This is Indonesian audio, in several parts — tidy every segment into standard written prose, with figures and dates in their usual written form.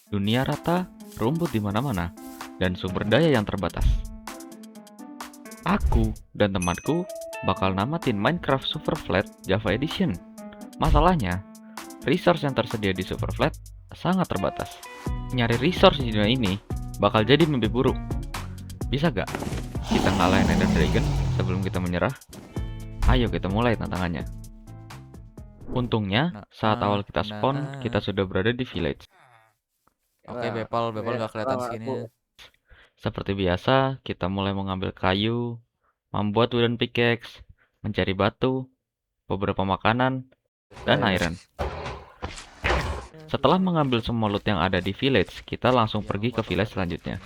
dunia rata, rumput di mana-mana, dan sumber daya yang terbatas. Aku dan temanku bakal namatin Minecraft Superflat Java Edition. Masalahnya, resource yang tersedia di Superflat sangat terbatas. Nyari resource di dunia ini bakal jadi mimpi buruk. Bisa gak kita ngalahin Ender Dragon sebelum kita menyerah? Ayo kita mulai tantangannya. Untungnya, saat awal kita spawn, kita sudah berada di village. Oke, Bepal gak kelihatan skinnya. Seperti biasa, kita mulai mengambil kayu, membuat wooden pickaxe, mencari batu, beberapa makanan, dan iron. Setelah mengambil semua loot yang ada di village, kita langsung pergi ke village selanjutnya.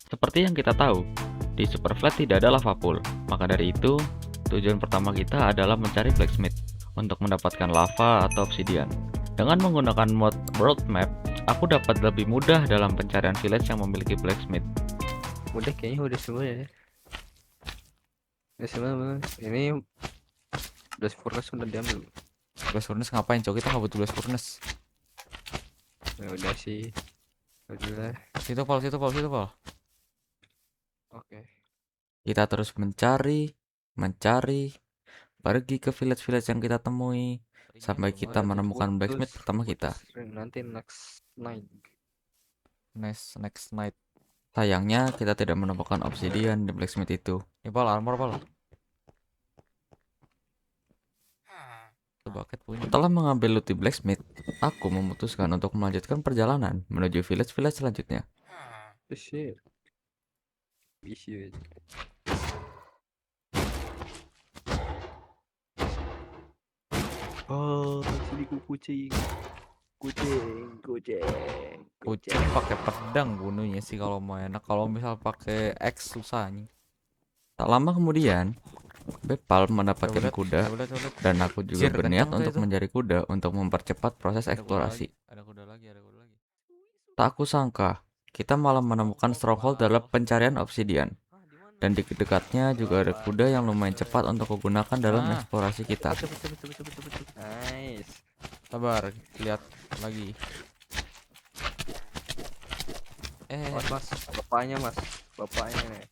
Seperti yang kita tahu, di Superflat tidak ada lava pool. Maka dari itu, tujuan pertama kita adalah mencari blacksmith untuk mendapatkan lava atau obsidian. Dengan menggunakan mod world map, aku dapat lebih mudah dalam pencarian village yang memiliki blacksmith. Udah kayaknya udah semua ya. Udah semua belum? Ini blast furnace udah diambil. Blast furnace ngapain, cok? Kita nggak butuh blast furnace. Ya udah sih. Udah. Situ Pal. Oke. Kita terus mencari, pergi ke village-village yang kita temui, sampai kita menemukan blacksmith pertama kita. Nanti next night. Next night. Sayangnya kita tidak menemukan obsidian di blacksmith itu. Ini Pal, armor Pal. Bucket punya. Setelah mengambil loot di blacksmith, aku memutuskan untuk melanjutkan perjalanan menuju village-village selanjutnya. Shit. Isi. Oh, sini kucing. Kucing pakai pedang bunuhnya sih kalau mau enak. Kalau misal pakai X susah nih. Tak lama kemudian, Bepal mendapatkan kuda dan aku juga berniat untuk mencari kuda untuk mempercepat proses eksplorasi. Ada kuda lagi. Tak aku sangka, kita malah menemukan stronghold dalam pencarian obsidian. Dan di dekatnya juga ada kuda yang lumayan cepat untuk digunakan dalam eksplorasi kita. Nice. Sabar, lihat lagi. Mas, bapaknya nih.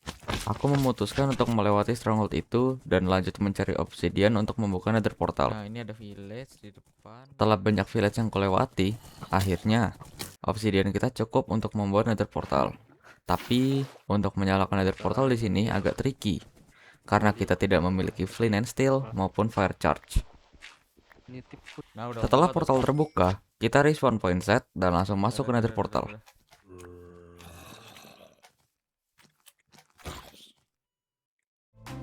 Aku memutuskan untuk melewati stronghold itu dan lanjut mencari obsidian untuk membuka nether portal. Nah, ini ada village di depan. Setelah banyak village yang kulewati, akhirnya obsidian kita cukup untuk membuat nether portal. Tapi untuk menyalakan nether portal di sini agak tricky karena kita tidak memiliki flint and steel maupun fire charge. Setelah portal terbuka, kita respawn point set dan langsung masuk ke nether portal.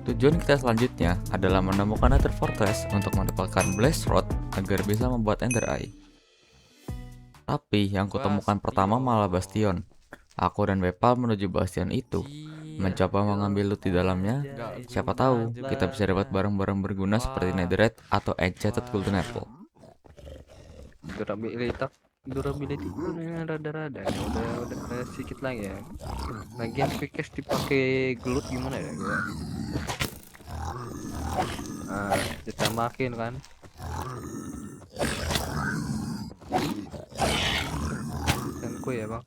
Tujuan kita selanjutnya adalah menemukan nether fortress untuk mendapatkan blaze rod agar bisa membuat ender eye. Tapi yang kutemukan pertama malah bastion. Aku dan Bepal menuju bastion itu, mencoba mengambil loot di dalamnya. Siapa tahu kita bisa dapat barang-barang berguna seperti netherite atau enchanted golden apple. Durability rada-rada udah sedikit lagi ya. Lagian pickaxe dipakai gelut gimana ya? Nah, kita makin kan. Ku ya bang.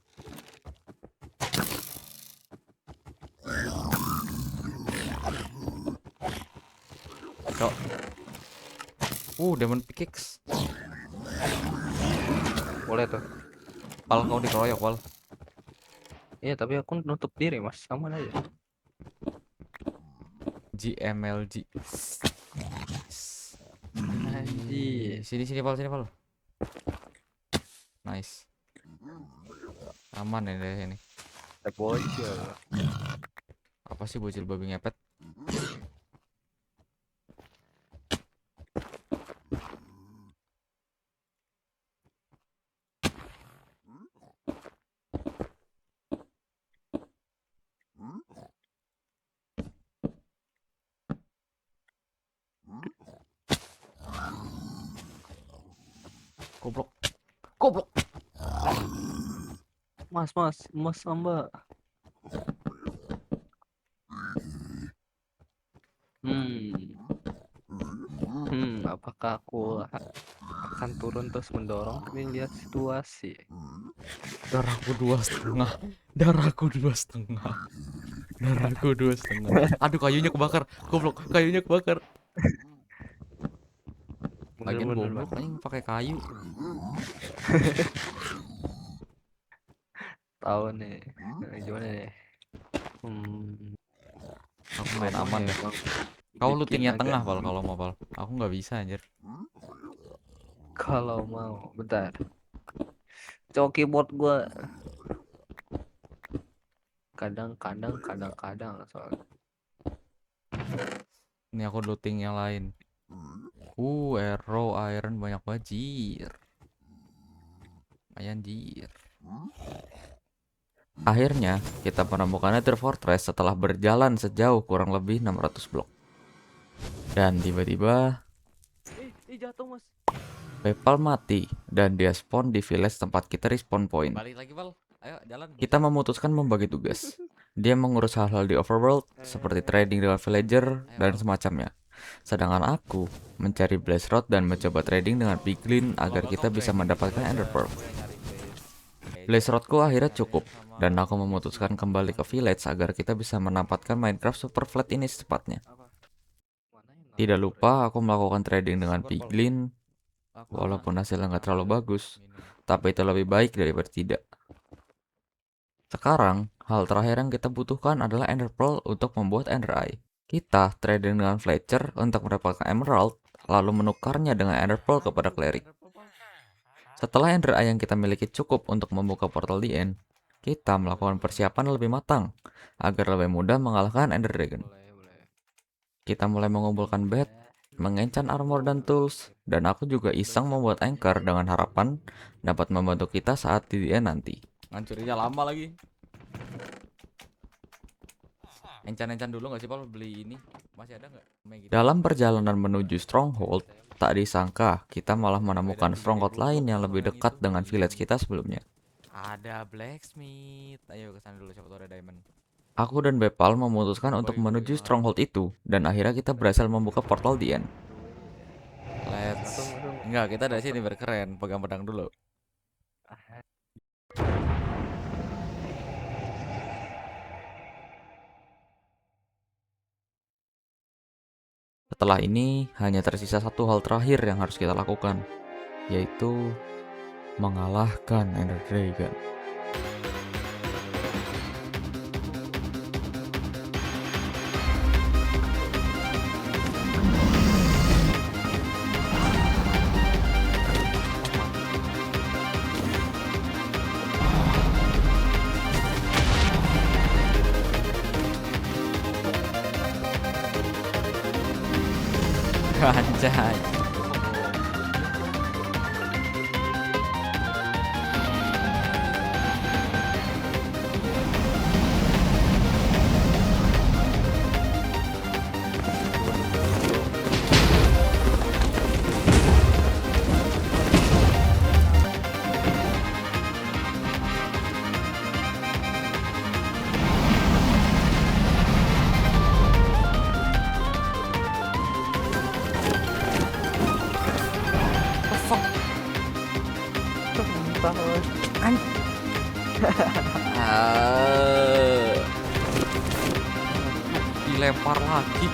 Cok. Diamond pickaxe. Boleh tuh. Pal, kau dikeroyok, Pal. Iya, tapi aku nutup diri, Mas. Sama aja. GMLG. Sini Pal. Nice. Aman ya dari sini. Bocil. Apa sih bocil babi ngepet? Goblok. Mas Samba. Apakah aku akan turun terus mendorong tapi lihat situasi. Darahku 2,5. Darahku 2,5. Darahku 2,5. Aduh, kayunya kebakar. Goblok, kayunya kebakar. Lagian Mundur, goblok Bang. anjing pakai kayu. Tahu nih. Gimana nih? Aku main Ngomongnya aman dah. emang Kau bikin lootingnya agak tengah, Pal, kalau mau, Pal. Aku nggak bisa anjir. kalau mau bentar. Coba keyboard gua kadang-kadang soalnya. Ini aku looting yang lain. Arrow iron banyak banjir. Lumayan jir. Akhirnya, kita menemukan Nether Fortress setelah berjalan sejauh kurang lebih 600 blok. Dan tiba-tiba, Jatuh, Mas. Paypal mati dan dia spawn di village tempat kita respawn point. Balik lagi, Pal. Ayo, jalan. Kita memutuskan membagi tugas. Dia mengurus hal-hal di overworld seperti trading dengan villager dan semacamnya. Sedangkan aku mencari blaze rod dan mencoba trading dengan piglin agar kita bisa mendapatkan ender pearl. Blaze rodku akhirnya cukup dan aku memutuskan kembali ke village agar kita bisa menempatkan Minecraft super flat ini secepatnya. Tidak lupa aku melakukan trading dengan piglin walaupun hasilnya nggak terlalu bagus, tapi itu lebih baik daripada tidak. Sekarang, hal terakhir yang kita butuhkan adalah ender pearl untuk membuat ender eye. Kita trading dengan Fletcher untuk mendapatkan emerald, lalu menukarnya dengan ender pearl kepada cleric. Setelah ender eye yang kita miliki cukup untuk membuka portal di end, kita melakukan persiapan lebih matang agar lebih mudah mengalahkan ender dragon. Boleh. Kita mulai mengumpulkan bed, mengenchant armor dan tools, dan aku juga iseng membuat anchor dengan harapan dapat membantu kita saat di end nanti. Ngancurinya lama lagi. Encan-encan dulu nggak sih, Paul, beli ini? Masih ada nggak? Dalam perjalanan menuju Stronghold, tak disangka kita malah menemukan Stronghold lain yang lebih dekat dengan village kita sebelumnya. Ada blacksmith. Ayo ke sana dulu, siapa tahu ada diamond. Aku dan Bepal memutuskan untuk menuju Stronghold itu, dan akhirnya kita berhasil membuka portal di end. Let's... Enggak, kita dari sini berkeren. Pegang pedang dulu. Setelah ini, hanya tersisa satu hal terakhir yang harus kita lakukan, yaitu mengalahkan Ender Dragon. Anjay. Dilempar lagi.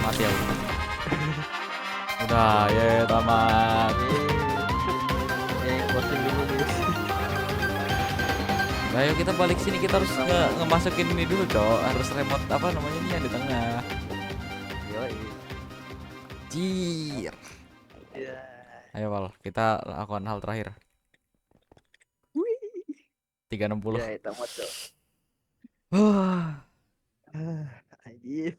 Mati ya. Udah, ya tamat. Closing dulu, guys. Nah, ayo kita balik sini, kita harus ngemasukin ini dulu, Cok. Harus remote apa namanya ini yang di tengah. Yoi. Jir. Ya. Ayo, Wal, kita lakukan hal terakhir. 360. Ya, tamat, Cok. Wah. Anjir.